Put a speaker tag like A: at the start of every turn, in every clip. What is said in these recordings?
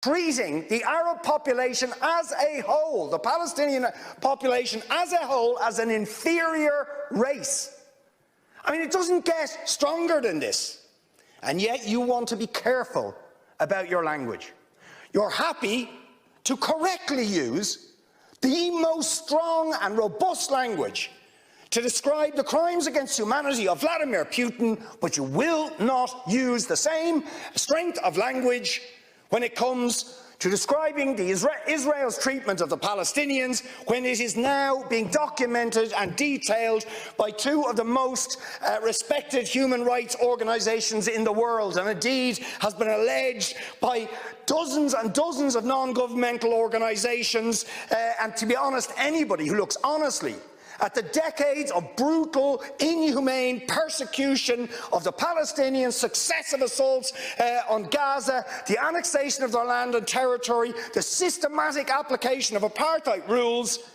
A: treating the Arab population as a whole, the Palestinian population as a whole, as an inferior race. I mean, it doesn't get stronger than this. And yet you want to be careful about your language. You're happy to correctly use the most strong and robust language to describe the crimes against humanity of Vladimir Putin, but you will not use the same strength of language when it comes to describing Israel's treatment of the Palestinians, when it is now being documented and detailed by two of the most respected human rights organisations in the world, and indeed has been alleged by dozens and dozens of non-governmental organisations, and to be honest, anybody who looks honestly at the decades of brutal, inhumane persecution of the Palestinians, successive assaults on Gaza, the annexation of their land and territory, the systematic application of apartheid rules,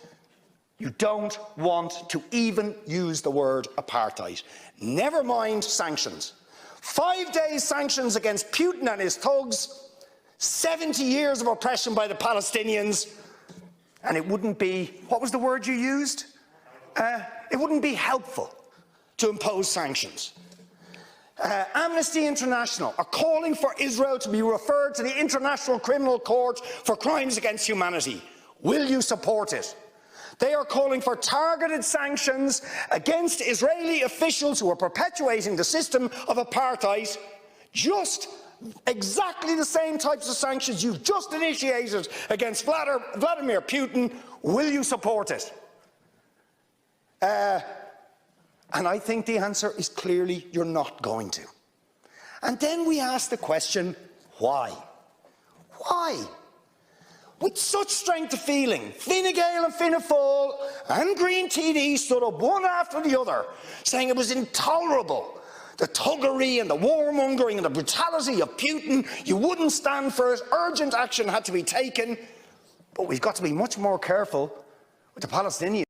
A: you don't want to even use the word apartheid. Never mind sanctions. 5 days sanctions against Putin and his thugs, 70 years of oppression by the Palestinians, and it wouldn't be, what was the word you used? It wouldn't be helpful to impose sanctions. Amnesty International are calling for Israel to be referred to the International Criminal Court for crimes against humanity. Will you support it? They are calling for targeted sanctions against Israeli officials who are perpetuating the system of apartheid, just exactly the same types of sanctions you've just initiated against Vladimir Putin. Will you support it? And I think the answer is clearly you're not going to. And then we ask the question, why? Why? With such strength of feeling, Fine Gael and Fianna Fáil and Green TD stood up one after the other, saying it was intolerable, the thuggery and the warmongering and the brutality of Putin. You wouldn't stand for it. Urgent action had to be taken. But we've got to be much more careful with the Palestinians.